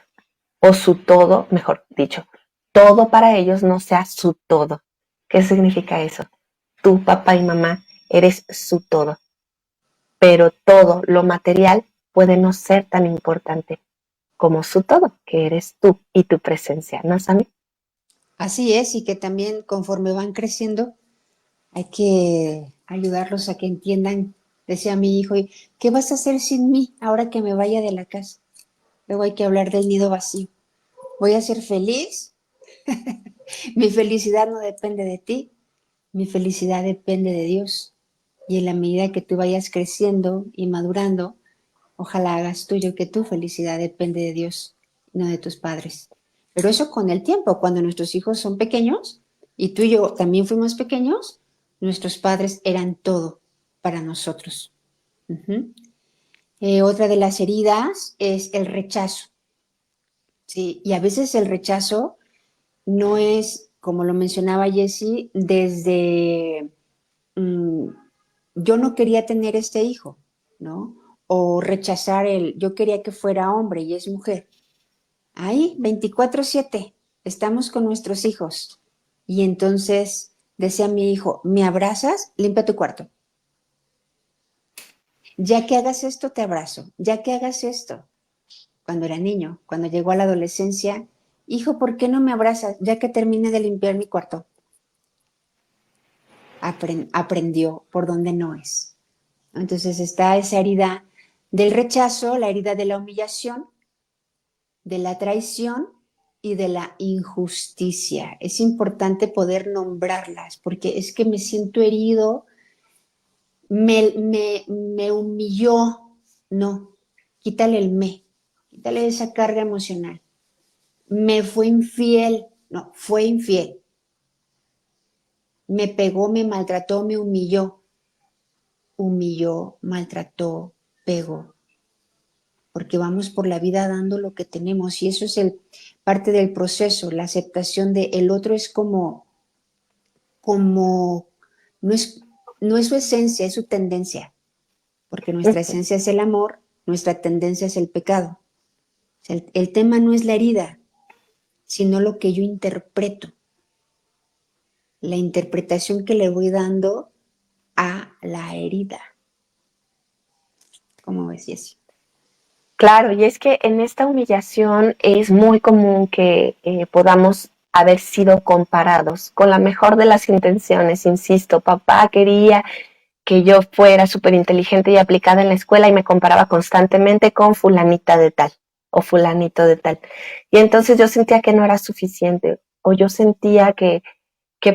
o su todo, mejor dicho, todo para ellos no sea su todo. ¿Qué significa eso? Tú, papá y mamá, eres su todo, pero todo lo material puede no ser tan importante como su todo, que eres tú y tu presencia, ¿no, Sammy? Así es, y que también conforme van creciendo, hay que ayudarlos a que entiendan, decía mi hijo, ¿qué vas a hacer sin mí ahora que me vaya de la casa? Luego hay que hablar del nido vacío. ¿Voy a ser feliz? Mi felicidad no depende de ti, mi felicidad depende de Dios. Y en la medida que tú vayas creciendo y madurando, ojalá hagas tuyo que tu felicidad depende de Dios, no de tus padres. Pero eso con el tiempo, cuando nuestros hijos son pequeños, y tú y yo también fuimos pequeños, nuestros padres eran todo para nosotros. Uh-huh. Otra de las heridas es el rechazo. ¿Sí? Y a veces el rechazo no es, como lo mencionaba Jessie, desde yo no quería tener este hijo, ¿no? O rechazar yo quería que fuera hombre y es mujer. Ahí, 24/7, estamos con nuestros hijos. Y entonces decía mi hijo, ¿me abrazas? Limpia tu cuarto. Ya que hagas esto, te abrazo. Ya que hagas esto. Cuando era niño, cuando llegó a la adolescencia, hijo, ¿por qué no me abrazas? Ya que termine de limpiar mi cuarto. Aprendió por donde no es. Entonces está esa herida del rechazo, la herida de la humillación, de la traición y de la injusticia. Es importante poder nombrarlas porque es que me siento herido, me humilló. No, quítale el quítale esa carga emocional. Me fue infiel, no, fue infiel. Me pegó, me maltrató, me humilló, maltrató, pegó. Porque vamos por la vida dando lo que tenemos y eso es parte del proceso, la aceptación de el otro es como no es su esencia, es su tendencia, porque nuestra esencia es el amor, nuestra tendencia es el pecado. O sea, el tema no es la herida, sino lo que yo interpreto, la interpretación que le voy dando a la herida. ¿Cómo ves, Jessie? Claro, y es que en esta humillación es muy común que podamos haber sido comparados con la mejor de las intenciones. Insisto, papá quería que yo fuera súper inteligente y aplicada en la escuela y me comparaba constantemente con fulanita de tal o fulanito de tal. Y entonces yo sentía que no era suficiente o yo sentía que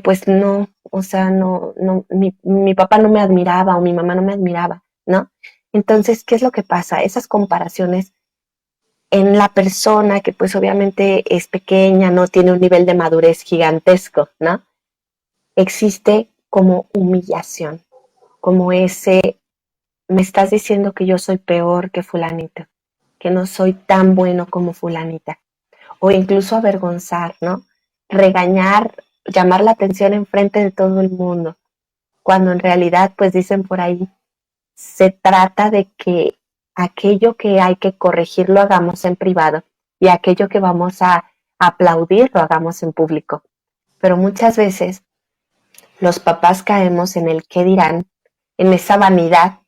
pues no, o sea, no, mi papá no me admiraba o mi mamá no me admiraba, ¿no? Entonces, ¿qué es lo que pasa? Esas comparaciones en la persona que pues obviamente es pequeña, no tiene un nivel de madurez gigantesco, ¿no? Existe como humillación, como ese, me estás diciendo que yo soy peor que fulanito, que no soy tan bueno como fulanita, o incluso avergonzar, ¿no? Regañar, llamar la atención en frente de todo el mundo, cuando en realidad, pues dicen por ahí, se trata de que aquello que hay que corregir lo hagamos en privado y aquello que vamos a aplaudir lo hagamos en público. Pero muchas veces los papás caemos en el qué dirán, en esa vanidad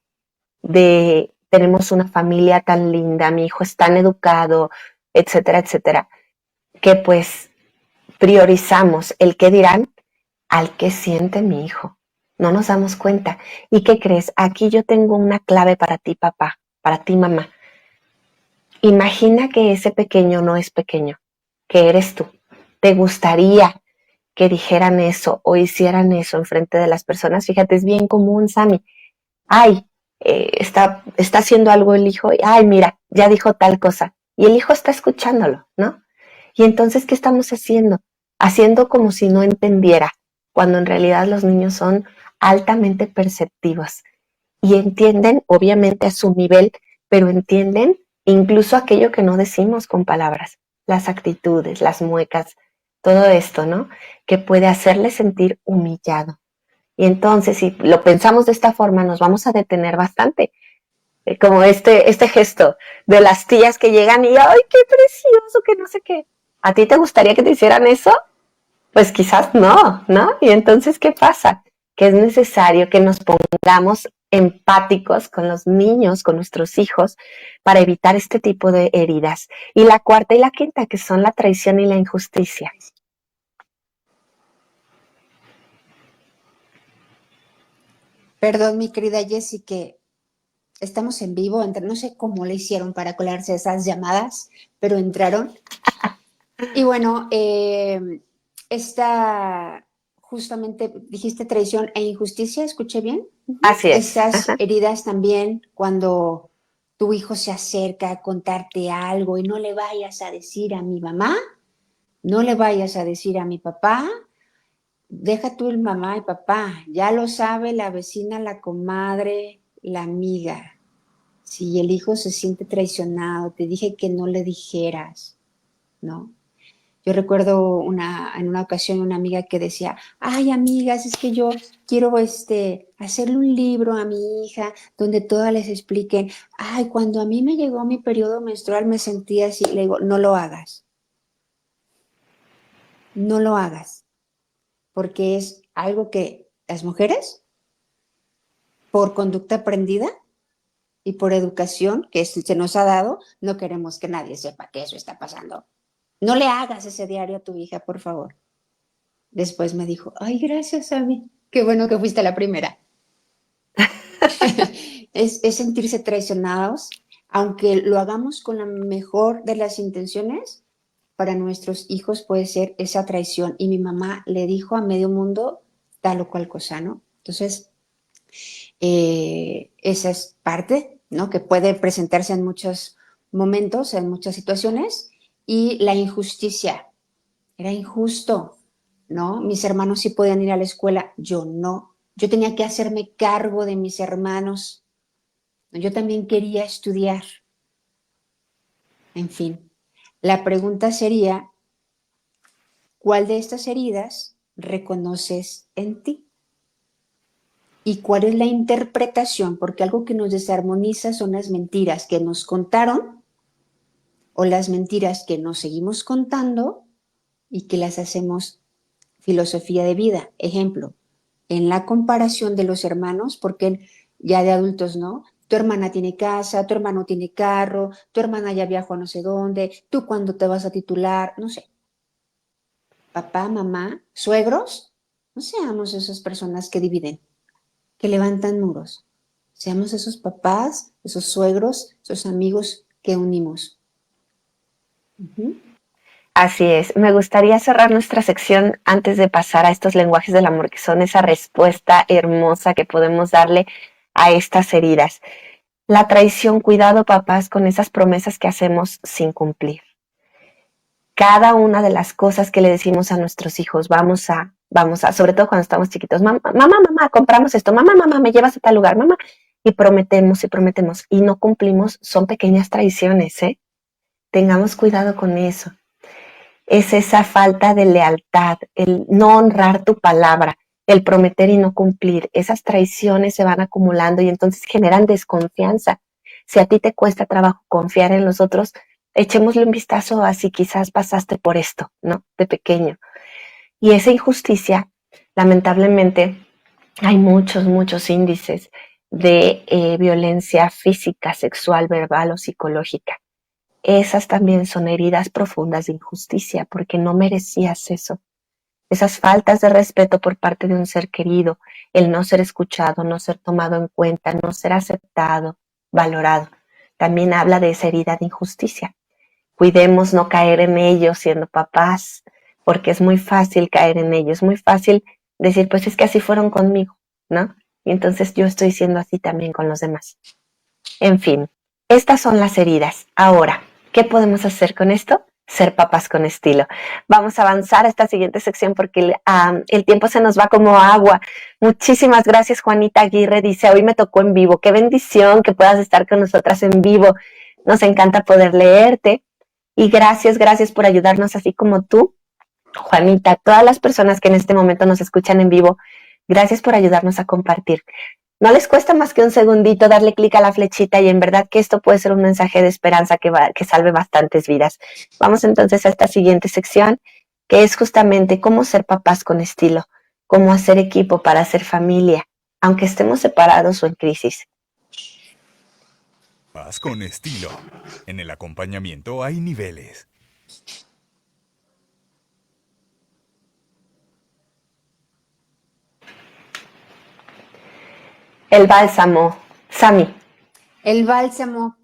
de tenemos una familia tan linda, mi hijo es tan educado, etcétera, etcétera, que pues priorizamos el qué dirán al qué siente mi hijo. No nos damos cuenta. ¿Y qué crees? Aquí yo tengo una clave para ti, papá, para ti, mamá. Imagina que ese pequeño no es pequeño, que eres tú. ¿Te gustaría que dijeran eso o hicieran eso enfrente de las personas? Fíjate, es bien común, Sammy. Ay, está haciendo algo el hijo, y, ay, mira, ya dijo tal cosa. Y el hijo está escuchándolo, ¿no? Y entonces, ¿qué estamos haciendo? Haciendo como si no entendiera, cuando en realidad los niños son altamente perceptivos y entienden, obviamente a su nivel, pero entienden incluso aquello que no decimos con palabras, las actitudes, las muecas, todo esto, ¿no? Que puede hacerle sentir humillado. Y entonces, si lo pensamos de esta forma, nos vamos a detener bastante. Como este gesto de las tías que llegan y ¡ay, qué precioso! Que no sé qué. ¿A ti te gustaría que te hicieran eso? Pues quizás no, ¿no? Y entonces, ¿qué pasa? Que es necesario que nos pongamos empáticos con los niños, con nuestros hijos, para evitar este tipo de heridas. Y la cuarta y la quinta, que son la traición y la injusticia. Perdón, mi querida Jessie, que estamos en vivo, no sé cómo le hicieron para colarse esas llamadas, pero entraron. Y bueno, esta, justamente dijiste traición e injusticia, ¿escuché bien? Así es. Esas heridas también cuando tu hijo se acerca a contarte algo y no le vayas a decir a mi mamá, no le vayas a decir a mi papá, deja tú el mamá y papá, ya lo sabe la vecina, la comadre, la amiga. Si el hijo se siente traicionado, te dije que no le dijeras, ¿no? Yo recuerdo en una ocasión una amiga que decía, ay, amigas, es que yo quiero hacerle un libro a mi hija donde todas les expliquen, ay, cuando a mí me llegó mi periodo menstrual me sentía así. Le digo, no lo hagas, no lo hagas, porque es algo que las mujeres, por conducta aprendida y por educación que se nos ha dado, no queremos que nadie sepa que eso está pasando. No le hagas ese diario a tu hija, por favor. Después me dijo, ay, gracias, Abby. Qué bueno que fuiste la primera. Es sentirse traicionados, aunque lo hagamos con la mejor de las intenciones, para nuestros hijos puede ser esa traición. Y mi mamá le dijo a medio mundo tal o cual cosa, ¿no? Entonces, esa es parte, ¿no? Que puede presentarse en muchos momentos, en muchas situaciones. Y la injusticia. Era injusto, ¿no? Mis hermanos sí podían ir a la escuela, yo no. Yo tenía que hacerme cargo de mis hermanos. Yo también quería estudiar. En fin, la pregunta sería, ¿cuál de estas heridas reconoces en ti? ¿Y cuál es la interpretación? Porque algo que nos desarmoniza son las mentiras que nos contaron o las mentiras que nos seguimos contando y que las hacemos filosofía de vida. Ejemplo, en la comparación de los hermanos, porque ya de adultos, ¿no? Tu hermana tiene casa, tu hermano tiene carro, tu hermana ya viajó a no sé dónde, tú cuándo te vas a titular, no sé. Papá, mamá, suegros, no seamos esas personas que dividen, que levantan muros. Seamos esos papás, esos suegros, esos amigos que unimos. Así es. Me gustaría cerrar nuestra sección antes de pasar a estos lenguajes del amor, que son esa respuesta hermosa que podemos darle a estas heridas. La traición, cuidado, papás, con esas promesas que hacemos sin cumplir. Cada una de las cosas que le decimos a nuestros hijos, vamos a, sobre todo cuando estamos chiquitos, mamá, compramos esto, mamá, me llevas a tal lugar, mamá, y prometemos, y no cumplimos, son pequeñas traiciones, ¿eh? Tengamos cuidado con eso. Es esa falta de lealtad, el no honrar tu palabra, el prometer y no cumplir. Esas traiciones se van acumulando y entonces generan desconfianza. Si a ti te cuesta trabajo confiar en los otros, echémosle un vistazo a si quizás pasaste por esto, ¿no? De pequeño. Y esa injusticia Lamentablemente hay muchos índices de violencia física, sexual, verbal o psicológica. Esas también son heridas profundas de injusticia porque no merecías eso. Esas faltas de respeto por parte de un ser querido, el no ser escuchado, no ser tomado en cuenta, no ser aceptado, valorado, también habla de esa herida de injusticia. Cuidemos no caer en ello siendo papás, porque es muy fácil caer en ello, es muy fácil decir, pues es que así fueron conmigo, ¿no? Y entonces yo estoy siendo así también con los demás. En fin, estas son las heridas. Ahora, ¿qué podemos hacer con esto? Ser papás con estilo. Vamos a avanzar a esta siguiente sección porque el tiempo se nos va como agua. Muchísimas gracias, Juanita Aguirre. Dice, hoy me tocó en vivo. Qué bendición que puedas estar con nosotras en vivo. Nos encanta poder leerte. Y gracias por ayudarnos así como tú, Juanita, todas las personas que en este momento nos escuchan en vivo. Gracias por ayudarnos a compartir. No les cuesta más que un segundito darle clic a la flechita y en verdad que esto puede ser un mensaje de esperanza que salve bastantes vidas. Vamos entonces a esta siguiente sección, que es justamente cómo ser papás con estilo, cómo hacer equipo para hacer familia, aunque estemos separados o en crisis. Paz con estilo. En el acompañamiento hay niveles. El bálsamo. Sami. El bálsamo,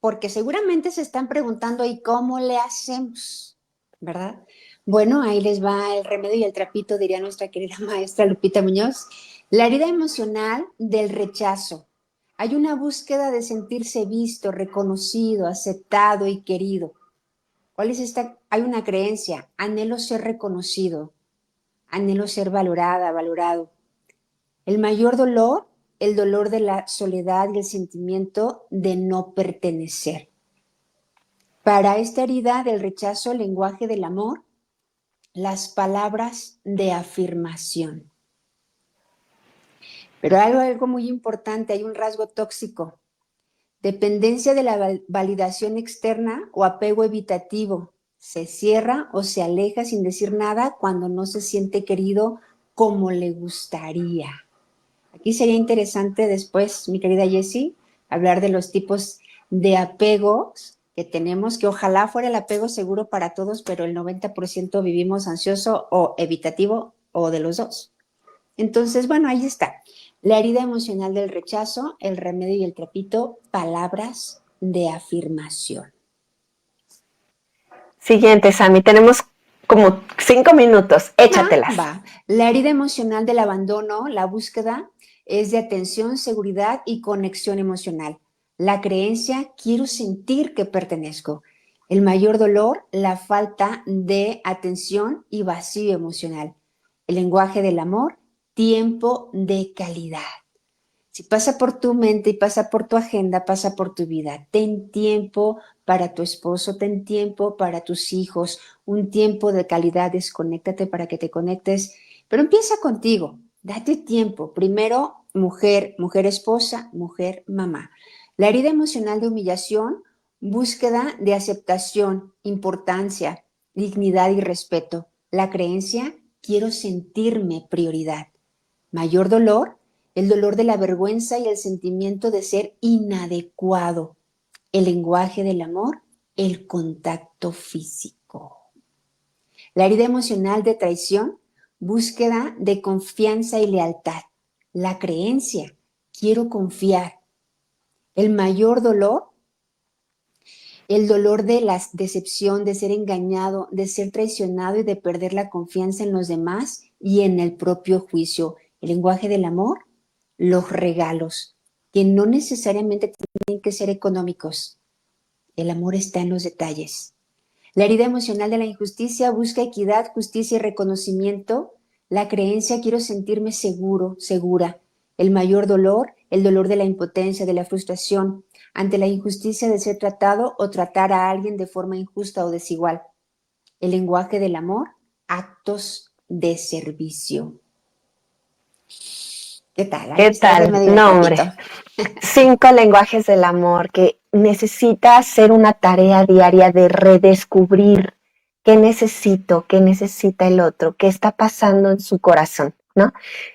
porque seguramente se están preguntando, ¿y cómo le hacemos? ¿Verdad? Bueno, ahí les va el remedio y el trapito, diría nuestra querida maestra Lupita Muñoz. La herida emocional del rechazo. Hay una búsqueda de sentirse visto, reconocido, aceptado y querido. ¿Cuál es esta? Hay una creencia, anhelo ser reconocido, anhelo ser valorada, valorado. El mayor dolor, el dolor de la soledad y el sentimiento de no pertenecer. Para esta herida del rechazo, el lenguaje del amor, las palabras de afirmación. Pero hay algo muy importante, hay un rasgo tóxico. Dependencia de la validación externa o apego evitativo. Se cierra o se aleja sin decir nada cuando no se siente querido como le gustaría. Aquí sería interesante después, mi querida Jessie, hablar de los tipos de apegos que tenemos, que ojalá fuera el apego seguro para todos, pero el 90% vivimos ansioso o evitativo o de los dos. Entonces, bueno, ahí está. La herida emocional del rechazo, el remedio y el trapito, palabras de afirmación. Siguiente, Sami. Tenemos como 5 minutos. Échatelas. Va. La herida emocional del abandono, la búsqueda es de atención, seguridad y conexión emocional. La creencia, quiero sentir que pertenezco. El mayor dolor, la falta de atención y vacío emocional. El lenguaje del amor, tiempo de calidad. Si pasa por tu mente y pasa por tu agenda, pasa por tu vida. Ten tiempo para tu esposo, ten tiempo para tus hijos, un tiempo de calidad, desconéctate para que te conectes, pero empieza contigo, date tiempo. Primero, mujer esposa, mujer mamá. La herida emocional de humillación, búsqueda de aceptación, importancia, dignidad y respeto. La creencia, quiero sentirme prioridad. Mayor dolor, el dolor de la vergüenza y el sentimiento de ser inadecuado. El lenguaje del amor, el contacto físico. La herida emocional de traición, búsqueda de confianza y lealtad. La creencia, quiero confiar. El mayor dolor, el dolor de la decepción, de ser engañado, de ser traicionado y de perder la confianza en los demás y en el propio juicio. El lenguaje del amor, los regalos, que no necesariamente tienen que ser económicos. El amor está en los detalles. La herida emocional de la injusticia busca equidad, justicia y reconocimiento. La creencia, quiero sentirme seguro, segura. El mayor dolor, el dolor de la impotencia, de la frustración ante la injusticia de ser tratado o tratar a alguien de forma injusta o desigual. El lenguaje del amor, actos de servicio. ¿Qué tal? ¿Qué tal? No, hombre. 5 lenguajes del amor que necesita hacer una tarea diaria de redescubrir ¿Qué necesito? ¿Qué necesita el otro? ¿Qué está pasando en su corazón? ¿No?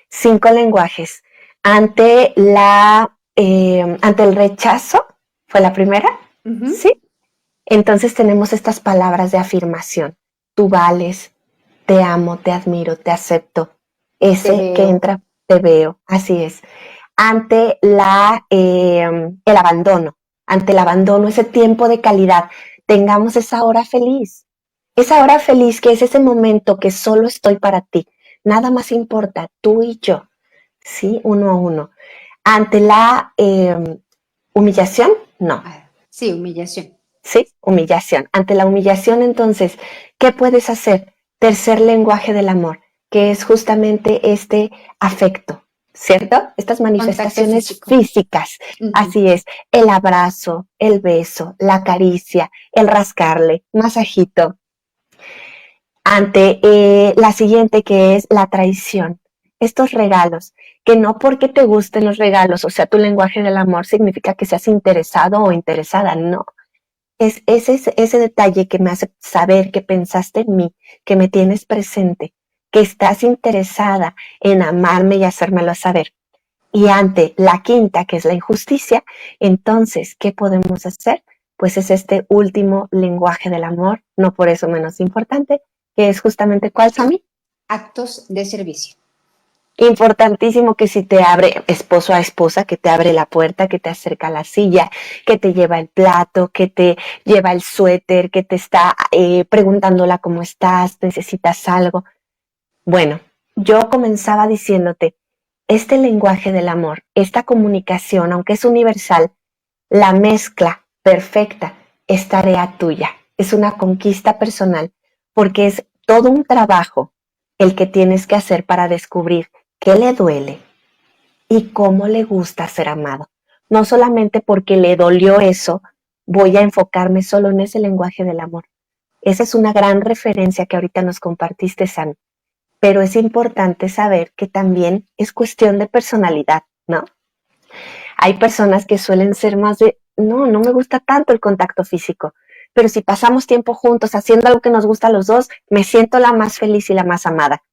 5 lenguajes. Ante el rechazo, ¿fue la primera? Sí. Entonces tenemos estas palabras de afirmación. Tú vales, te amo, te admiro, te acepto. Ese que entra, te veo. Así es. Ante el abandono, ese tiempo de calidad, tengamos esa hora feliz. Esa hora feliz que es ese momento que solo estoy para ti. Nada más importa, tú y yo. ¿Sí? Uno a uno. Ante la humillación, no. Sí, humillación. Sí, humillación. Ante la humillación, entonces, ¿qué puedes hacer? Tercer lenguaje del amor, que es justamente este afecto, ¿cierto? Estas manifestaciones físicas. Así es, el abrazo, el beso, la caricia, el rascarle, masajito. Ante la siguiente, que es la traición. Estos regalos, que no porque te gusten los regalos, o sea, tu lenguaje del amor significa que seas interesado o interesada, no. Es ese detalle que me hace saber que pensaste en mí, que me tienes presente, que estás interesada en amarme y hacérmelo saber. Y ante la quinta, que es la injusticia, entonces, ¿qué podemos hacer? Pues es este último lenguaje del amor, no por eso menos importante, que es justamente ¿cuál, Sami? Actos de servicio. Importantísimo que si te abre esposo a esposa, que te abre la puerta, que te acerca a la silla, que te lleva el plato, que te lleva el suéter, que te está preguntándola cómo estás, necesitas algo. Bueno, yo comenzaba diciéndote, este lenguaje del amor, esta comunicación, aunque es universal, la mezcla perfecta es tarea tuya, es una conquista personal, porque es todo un trabajo el que tienes que hacer para descubrir qué le duele y cómo le gusta ser amado. No solamente porque le dolió eso, voy a enfocarme solo en ese lenguaje del amor. Esa es una gran referencia que ahorita nos compartiste, Sam. Pero es importante saber que también es cuestión de personalidad, ¿no? Hay personas que suelen ser más de, no me gusta tanto el contacto físico, pero si pasamos tiempo juntos haciendo algo que nos gusta a los dos, me siento la más feliz y la más amada.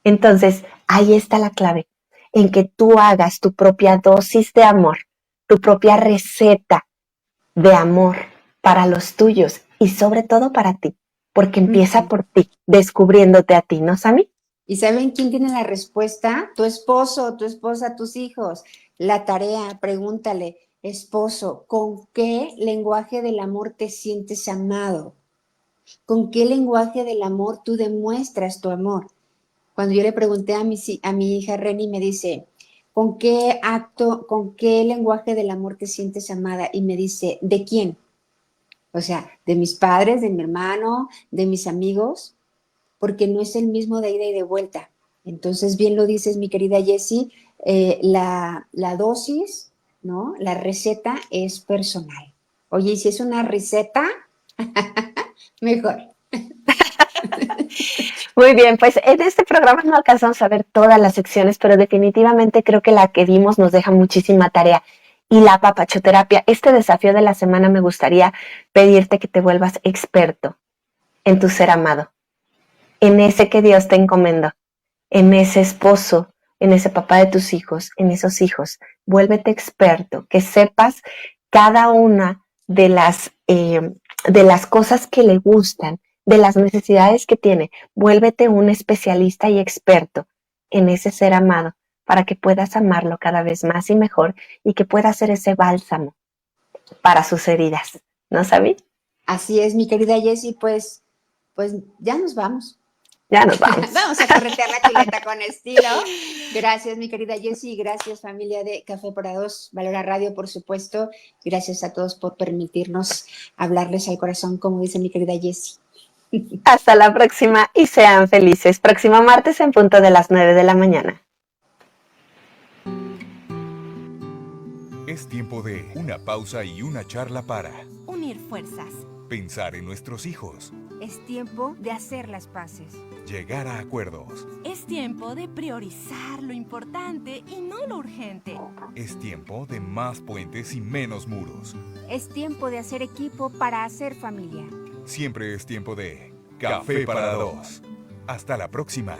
Entonces, ahí está la clave, en que tú hagas tu propia dosis de amor, tu propia receta de amor para los tuyos y sobre todo para ti, porque empieza por ti, descubriéndote a ti, ¿no, Sami? ¿Y saben quién tiene la respuesta? Tu esposo, tu esposa, tus hijos. La tarea, pregúntale, esposo, ¿con qué lenguaje del amor te sientes amado? ¿Con qué lenguaje del amor tú demuestras tu amor? Cuando yo le pregunté a mi hija Reni, me dice, ¿con qué lenguaje del amor te sientes amada? Y me dice, ¿de quién? O sea, de mis padres, de mi hermano, de mis amigos, porque no es el mismo de ida y de vuelta. Entonces, bien lo dices, mi querida Jessie, la dosis, ¿no? La receta es personal. Oye, y si es una receta, mejor. Muy bien, pues en este programa no alcanzamos a ver todas las secciones, pero definitivamente creo que la que vimos nos deja muchísima tarea. Y la papachoterapia, este desafío de la semana me gustaría pedirte que te vuelvas experto en tu ser amado, en ese que Dios te encomendó, en ese esposo, en ese papá de tus hijos, en esos hijos. Vuélvete experto, que sepas cada una de las cosas que le gustan, de las necesidades que tiene. Vuélvete un especialista y experto en ese ser amado para que puedas amarlo cada vez más y mejor y que pueda ser ese bálsamo para sus heridas. ¿No, Sami? Así es, mi querida Jessie, pues ya nos vamos. Ya nos vamos. Vamos a corretear la chuleta con estilo. Gracias, mi querida Jessie. Gracias, familia de Café para Dos, Valora Radio, por supuesto. Gracias a todos por permitirnos hablarles al corazón, como dice mi querida Jessie. Hasta la próxima y sean felices. Próximo martes en punto de las 9 de la mañana. Es tiempo de una pausa y una charla para unir fuerzas. Pensar en nuestros hijos. Es tiempo de hacer las paces. Llegar a acuerdos. Es tiempo de priorizar lo importante y no lo urgente. Es tiempo de más puentes y menos muros. Es tiempo de hacer equipo para hacer familia. Siempre es tiempo de Café para dos. Hasta la próxima.